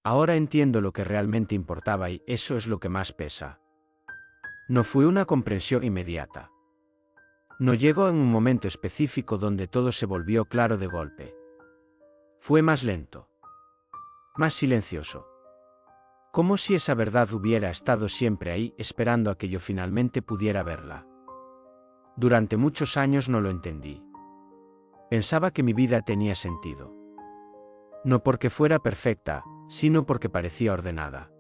Ahora entiendo lo que realmente importaba y eso es lo que más pesa. No fue una comprensión inmediata. No llegó en un momento específico donde todo se volvió claro de golpe. Fue más lento. Más silencioso. Como si esa verdad hubiera estado siempre ahí, esperando a que yo finalmente pudiera verla. Durante muchos años no lo entendí. Pensaba que mi vida tenía sentido. No porque fuera perfecta, sino porque parecía ordenada.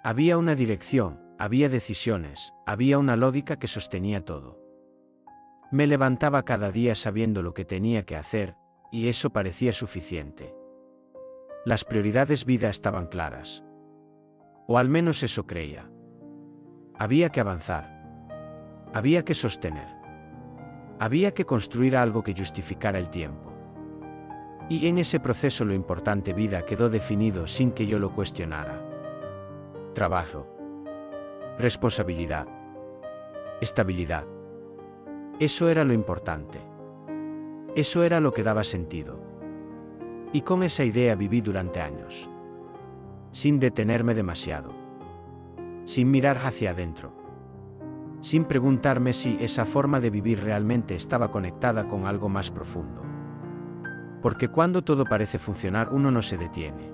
Había una dirección, había decisiones, había una lógica que sostenía todo. Me levantaba cada día sabiendo lo que tenía que hacer, y eso parecía suficiente. Las prioridades vida estaban claras. O al menos eso creía. Había que avanzar. Había que sostener. Había que construir algo que justificara el tiempo. Y en ese proceso lo importante vida quedó definido sin que yo lo cuestionara. Trabajo. Responsabilidad. Estabilidad. Eso era lo importante. Eso era lo que daba sentido. Y con esa idea viví durante años. Sin detenerme demasiado. Sin mirar hacia adentro. Sin preguntarme si esa forma de vivir realmente estaba conectada con algo más profundo. Porque cuando todo parece funcionar uno no se detiene.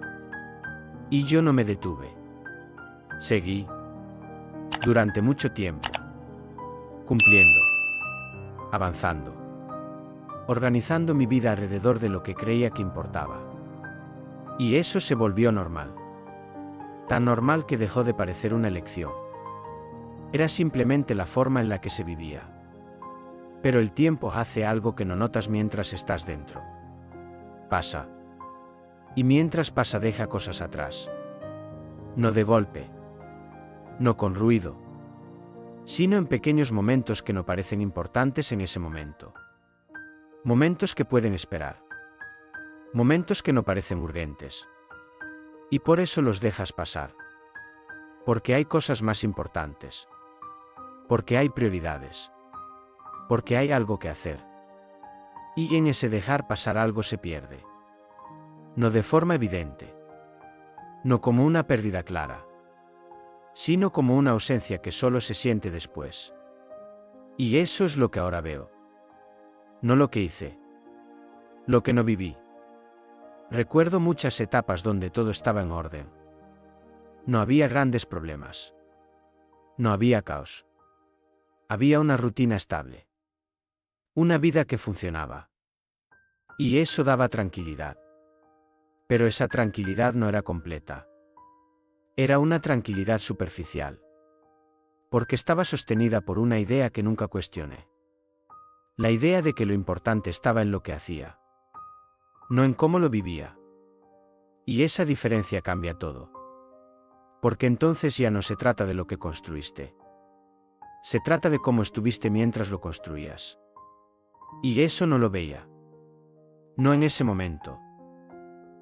Y yo no me detuve. Seguí. Durante mucho tiempo. Cumpliendo. Avanzando. Organizando mi vida alrededor de lo que creía que importaba. Y eso se volvió normal. Tan normal que dejó de parecer una elección. Era simplemente la forma en la que se vivía. Pero el tiempo hace algo que no notas mientras estás dentro. Pasa. Y mientras pasa deja cosas atrás. No de golpe. No con ruido. Sino en pequeños momentos que no parecen importantes en ese momento. Momentos que pueden esperar. Momentos que no parecen urgentes. Y por eso los dejas pasar. Porque hay cosas más importantes. Porque hay prioridades. Porque hay algo que hacer. Y en ese dejar pasar algo se pierde. No de forma evidente. No como una pérdida clara. Sino como una ausencia que solo se siente después. Y eso es lo que ahora veo. No lo que hice. Lo que no viví. Recuerdo muchas etapas donde todo estaba en orden. No había grandes problemas. No había caos. Había una rutina estable. Una vida que funcionaba. Y eso daba tranquilidad. Pero esa tranquilidad no era completa. Era una tranquilidad superficial. Porque estaba sostenida por una idea que nunca cuestioné. La idea de que lo importante estaba en lo que hacía. No en cómo lo vivía. Y esa diferencia cambia todo. Porque entonces ya no se trata de lo que construiste. Se trata de cómo estuviste mientras lo construías. Y eso no lo veía. No en ese momento.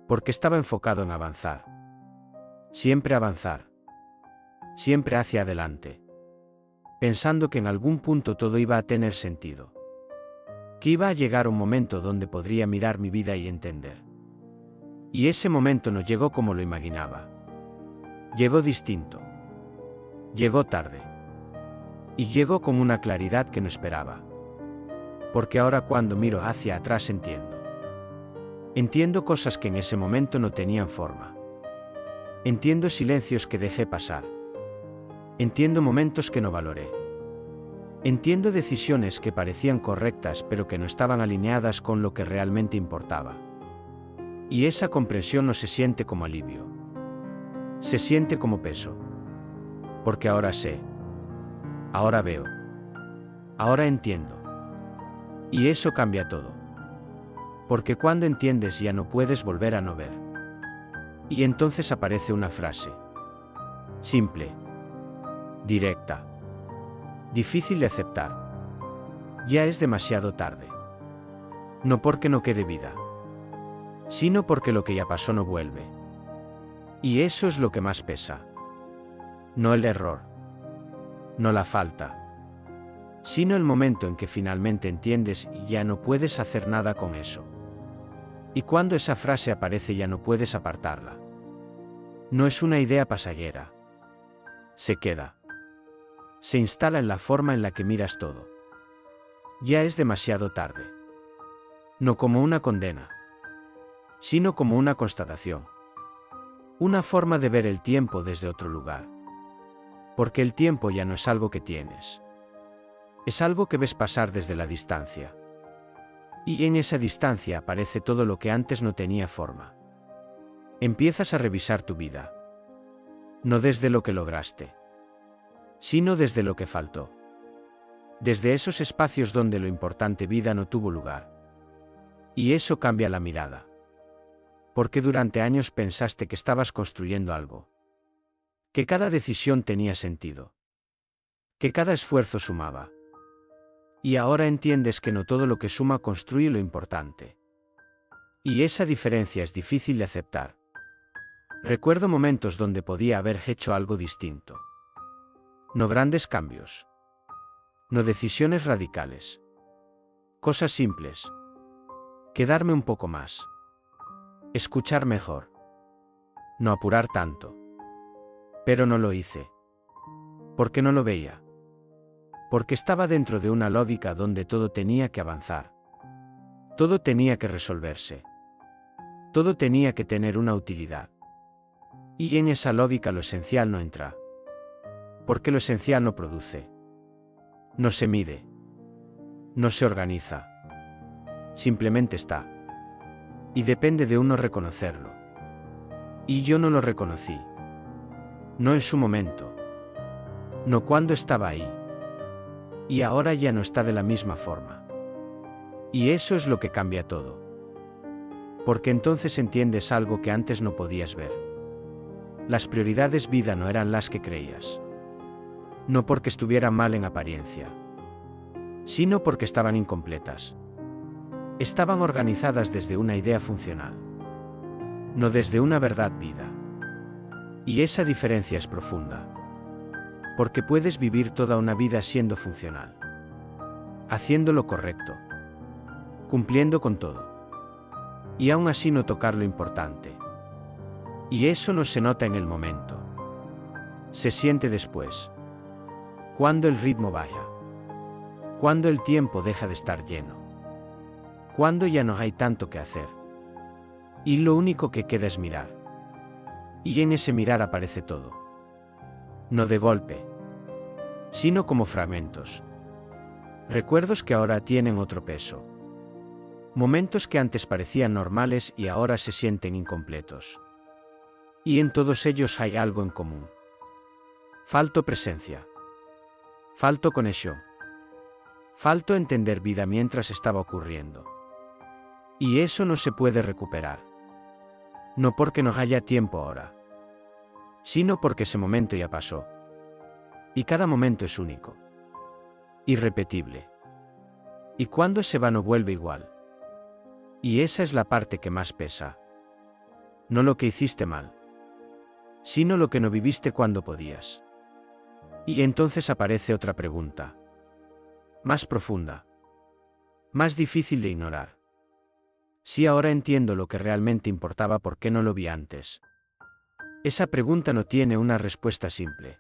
Porque estaba enfocado en avanzar. Siempre avanzar. Siempre hacia adelante. Pensando que en algún punto todo iba a tener sentido. Que iba a llegar un momento donde podría mirar mi vida y entender. Y ese momento no llegó como lo imaginaba. Llegó distinto. Llegó tarde. Y llegó con una claridad que no esperaba. Porque ahora cuando miro hacia atrás entiendo. Entiendo cosas que en ese momento no tenían forma. Entiendo silencios que dejé pasar. Entiendo momentos que no valoré. Entiendo decisiones que parecían correctas pero que no estaban alineadas con lo que realmente importaba. Y esa comprensión no se siente como alivio. Se siente como peso. Porque ahora sé. Ahora veo. Ahora entiendo. Y eso cambia todo. Porque cuando entiendes ya no puedes volver a no ver. Y entonces aparece una frase. Simple. Directa. Difícil de aceptar. Ya es demasiado tarde. No porque no quede vida. Sino porque lo que ya pasó no vuelve. Y eso es lo que más pesa. No el error. No la falta. Sino el momento en que finalmente entiendes y ya no puedes hacer nada con eso. Y cuando esa frase aparece ya no puedes apartarla. No es una idea pasajera. Se queda. Se instala en la forma en la que miras todo. Ya es demasiado tarde. No como una condena, sino como una constatación. Una forma de ver el tiempo desde otro lugar. Porque el tiempo ya no es algo que tienes. Es algo que ves pasar desde la distancia. Y en esa distancia aparece todo lo que antes no tenía forma. Empiezas a revisar tu vida. No desde lo que lograste, sino desde lo que faltó. Desde esos espacios donde lo importante vida no tuvo lugar. Y eso cambia la mirada. Porque durante años pensaste que estabas construyendo algo. Que cada decisión tenía sentido. Que cada esfuerzo sumaba. Y ahora entiendes que no todo lo que suma construye lo importante. Y esa diferencia es difícil de aceptar. Recuerdo momentos donde podía haber hecho algo distinto. No grandes cambios. No decisiones radicales. Cosas simples. Quedarme un poco más. Escuchar mejor. No apurar tanto. Pero no lo hice. Porque no lo veía. Porque estaba dentro de una lógica donde todo tenía que avanzar. Todo tenía que resolverse. Todo tenía que tener una utilidad. Y en esa lógica lo esencial no entra. Porque lo esencial no produce. No se mide. No se organiza. Simplemente está. Y depende de uno reconocerlo. Y yo no lo reconocí. No en su momento. No cuando estaba ahí. Y ahora ya no está de la misma forma. Y eso es lo que cambia todo. Porque entonces entiendes algo que antes no podías ver. Las prioridades vida no eran las que creías. No porque estuvieran mal en apariencia, sino porque estaban incompletas. Estaban organizadas desde una idea funcional, no desde una verdad vida. Y esa diferencia es profunda. Porque puedes vivir toda una vida siendo funcional, haciendo lo correcto, cumpliendo con todo, y aún así no tocar lo importante. Y eso no se nota en el momento. Se siente después. Cuando el ritmo baja. Cuando el tiempo deja de estar lleno. Cuando ya no hay tanto que hacer. Y lo único que queda es mirar. Y en ese mirar aparece todo. No de golpe, sino como fragmentos. Recuerdos que ahora tienen otro peso. Momentos que antes parecían normales y ahora se sienten incompletos. Y en todos ellos hay algo en común. Faltó presencia. Faltó conexión. Faltó entender vida mientras estaba ocurriendo. Y eso no se puede recuperar. No porque no haya tiempo ahora, sino porque ese momento ya pasó. Y cada momento es único. Irrepetible. Y cuando se va no vuelve igual. Y esa es la parte que más pesa. No lo que hiciste mal, sino lo que no viviste cuando podías. Y entonces aparece otra pregunta. Más profunda. Más difícil de ignorar. Si ahora entiendo lo que realmente importaba, ¿por qué no lo vi antes? Esa pregunta no tiene una respuesta simple.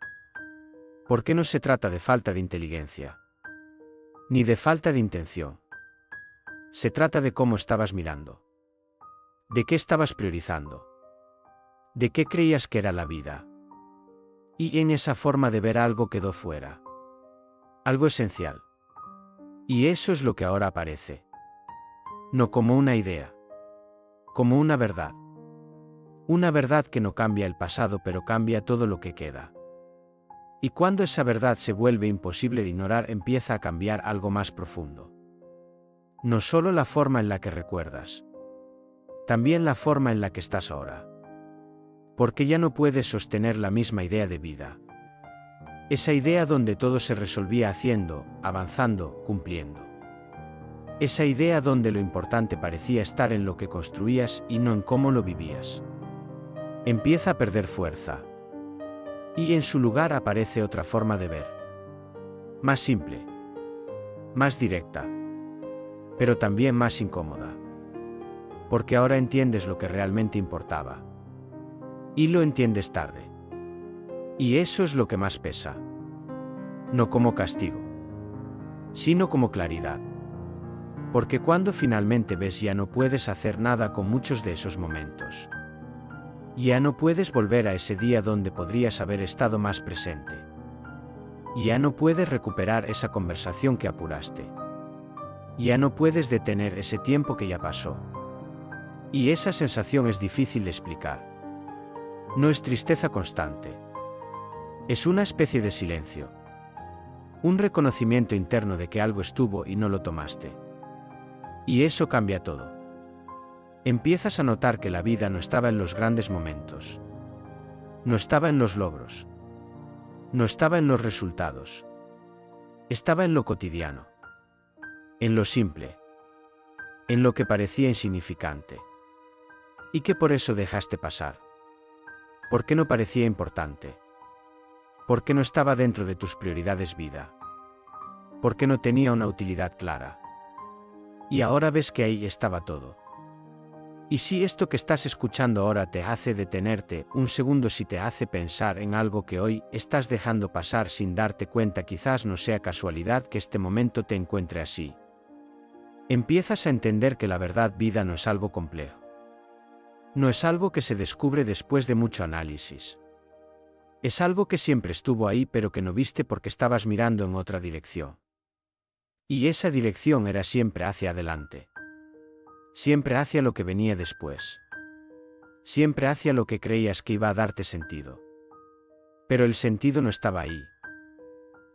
Porque no se trata de falta de inteligencia, ni de falta de intención. Se trata de cómo estabas mirando. De qué estabas priorizando. De qué creías que era la vida. Y en esa forma de ver algo quedó fuera. Algo esencial. Y eso es lo que ahora aparece. No como una idea. Como una verdad. Una verdad que no cambia el pasado, pero cambia todo lo que queda. Y cuando esa verdad se vuelve imposible de ignorar, empieza a cambiar algo más profundo. No solo la forma en la que recuerdas, también la forma en la que estás ahora. Porque ya no puedes sostener la misma idea de vida. Esa idea donde todo se resolvía haciendo, avanzando, cumpliendo. Esa idea donde lo importante parecía estar en lo que construías y no en cómo lo vivías. Empieza a perder fuerza. Y en su lugar aparece otra forma de ver. Más simple. Más directa. Pero también más incómoda. Porque ahora entiendes lo que realmente importaba. Y lo entiendes tarde. Y eso es lo que más pesa. No como castigo, sino como claridad. Porque cuando finalmente ves ya no puedes hacer nada con muchos de esos momentos. Ya no puedes volver a ese día donde podrías haber estado más presente. Ya no puedes recuperar esa conversación que apuraste. Ya no puedes detener ese tiempo que ya pasó. Y esa sensación es difícil de explicar. No es tristeza constante. Es una especie de silencio. Un reconocimiento interno de que algo estuvo y no lo tomaste. Y eso cambia todo. Empiezas a notar que la vida no estaba en los grandes momentos. No estaba en los logros. No estaba en los resultados. Estaba en lo cotidiano. En lo simple. En lo que parecía insignificante. Y que por eso dejaste pasar. ¿Por qué no parecía importante? ¿Por qué no estaba dentro de tus prioridades vida? ¿Por qué no tenía una utilidad clara? Y ahora ves que ahí estaba todo. Y si esto que estás escuchando ahora te hace detenerte un segundo, si te hace pensar en algo que hoy estás dejando pasar sin darte cuenta, quizás no sea casualidad que este momento te encuentre así. Empiezas a entender que la verdad vida no es algo complejo. No es algo que se descubre después de mucho análisis. Es algo que siempre estuvo ahí pero que no viste porque estabas mirando en otra dirección. Y esa dirección era siempre hacia adelante. Siempre hacia lo que venía después. Siempre hacia lo que creías que iba a darte sentido. Pero el sentido no estaba ahí.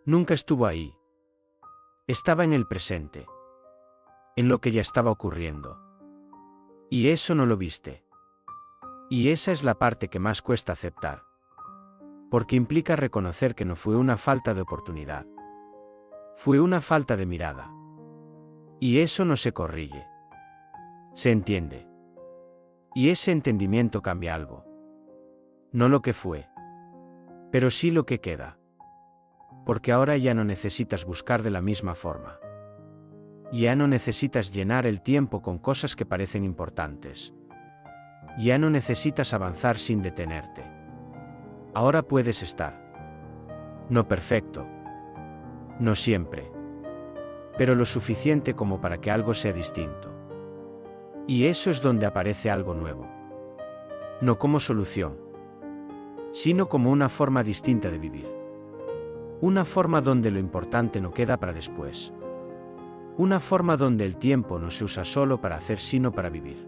Nunca estuvo ahí. Estaba en el presente. En lo que ya estaba ocurriendo. Y eso no lo viste. Y esa es la parte que más cuesta aceptar. Porque implica reconocer que no fue una falta de oportunidad. Fue una falta de mirada. Y eso no se corrige. Se entiende. Y ese entendimiento cambia algo. No lo que fue. Pero sí lo que queda. Porque ahora ya no necesitas buscar de la misma forma. Ya no necesitas llenar el tiempo con cosas que parecen importantes. Ya no necesitas avanzar sin detenerte. Ahora puedes estar. No perfecto. No siempre. Pero lo suficiente como para que algo sea distinto. Y eso es donde aparece algo nuevo. No como solución, sino como una forma distinta de vivir. Una forma donde lo importante no queda para después. Una forma donde el tiempo no se usa solo para hacer sino para vivir.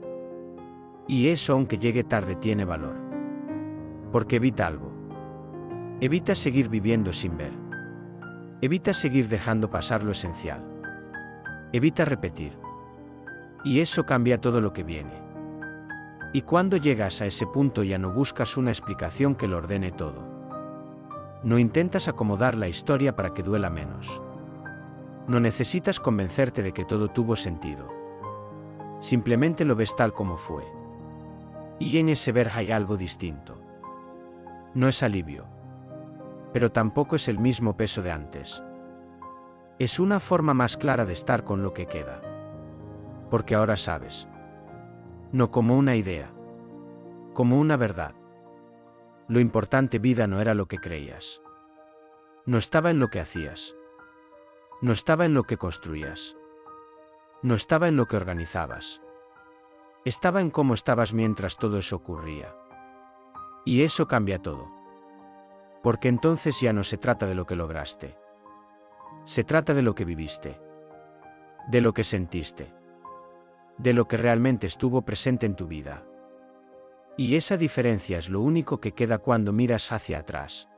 Y eso, aunque llegue tarde, tiene valor. Porque evita algo. Evita seguir viviendo sin ver. Evita seguir dejando pasar lo esencial. Evita repetir. Y eso cambia todo lo que viene. Y cuando llegas a ese punto ya no buscas una explicación que lo ordene todo. No intentas acomodar la historia para que duela menos. No necesitas convencerte de que todo tuvo sentido. Simplemente lo ves tal como fue. Y en ese ver hay algo distinto. No es alivio. Pero tampoco es el mismo peso de antes. Es una forma más clara de estar con lo que queda. Porque ahora sabes. No como una idea. Como una verdad. Lo importante vida no era lo que creías. No estaba en lo que hacías. No estaba en lo que construías. No estaba en lo que organizabas. Estaba en cómo estabas mientras todo eso ocurría. Y eso cambia todo. Porque entonces ya no se trata de lo que lograste. Se trata de lo que viviste. De lo que sentiste. De lo que realmente estuvo presente en tu vida. Y esa diferencia es lo único que queda cuando miras hacia atrás.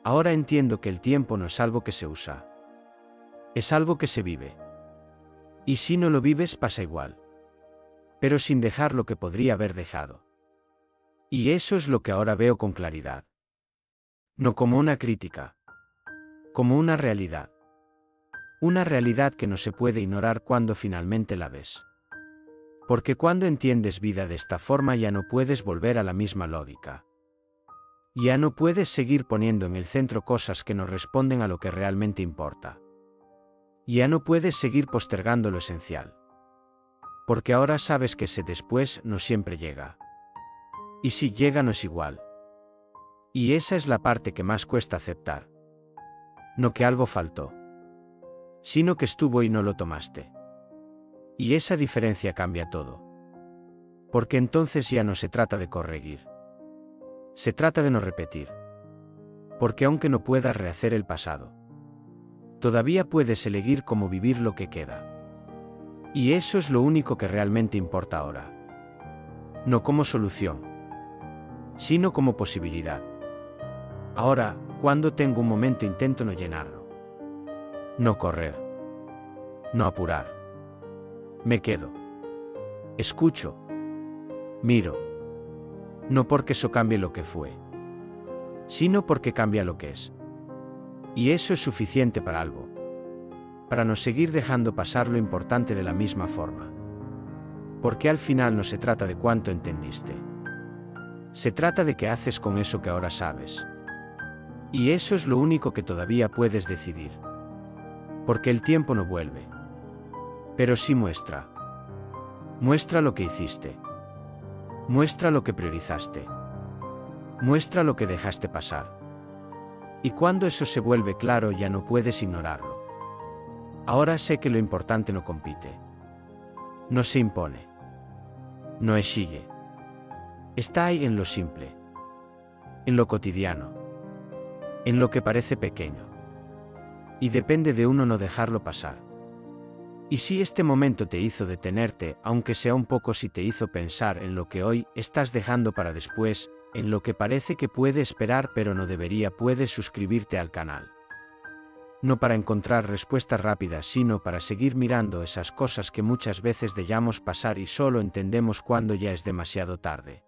Ahora entiendo que el tiempo no es algo que se usa. Es algo que se vive. Y si no lo vives pasa igual. Pero sin dejar lo que podría haber dejado. Y eso es lo que ahora veo con claridad. No como una crítica. Como una realidad. Una realidad que no se puede ignorar cuando finalmente la ves. Porque cuando entiendes vida de esta forma ya no puedes volver a la misma lógica. Ya no puedes seguir poniendo en el centro cosas que no responden a lo que realmente importa. Ya no puedes seguir postergando lo esencial. Porque ahora sabes que ese después no siempre llega. Y si llega no es igual. Y esa es la parte que más cuesta aceptar. No que algo faltó, sino que estuvo y no lo tomaste. Y esa diferencia cambia todo. Porque entonces ya no se trata de corregir. Se trata de no repetir. Porque aunque no puedas rehacer el pasado, todavía puedes elegir cómo vivir lo que queda. Y eso es lo único que realmente importa ahora. No como solución, sino como posibilidad. Ahora, cuando tengo un momento intento no llenarlo. No correr. No apurar. Me quedo. Escucho. Miro. No porque eso cambie lo que fue, sino porque cambia lo que es. Y eso es suficiente para algo. Para no seguir dejando pasar lo importante de la misma forma. Porque al final no se trata de cuánto entendiste. Se trata de qué haces con eso que ahora sabes. Y eso es lo único que todavía puedes decidir. Porque el tiempo no vuelve. Pero sí muestra. Muestra lo que hiciste. Muestra lo que priorizaste. Muestra lo que dejaste pasar. Y cuando eso se vuelve claro ya no puedes ignorarlo. Ahora sé que lo importante no compite. No se impone. No exige. Está ahí en lo simple. En lo cotidiano. En lo que parece pequeño. Y depende de uno no dejarlo pasar. Y si este momento te hizo detenerte, aunque sea un poco, si te hizo pensar en lo que hoy estás dejando para después, en lo que parece que puede esperar pero no debería, puedes suscribirte al canal. No para encontrar respuestas rápidas, sino para seguir mirando esas cosas que muchas veces dejamos pasar y solo entendemos cuando ya es demasiado tarde.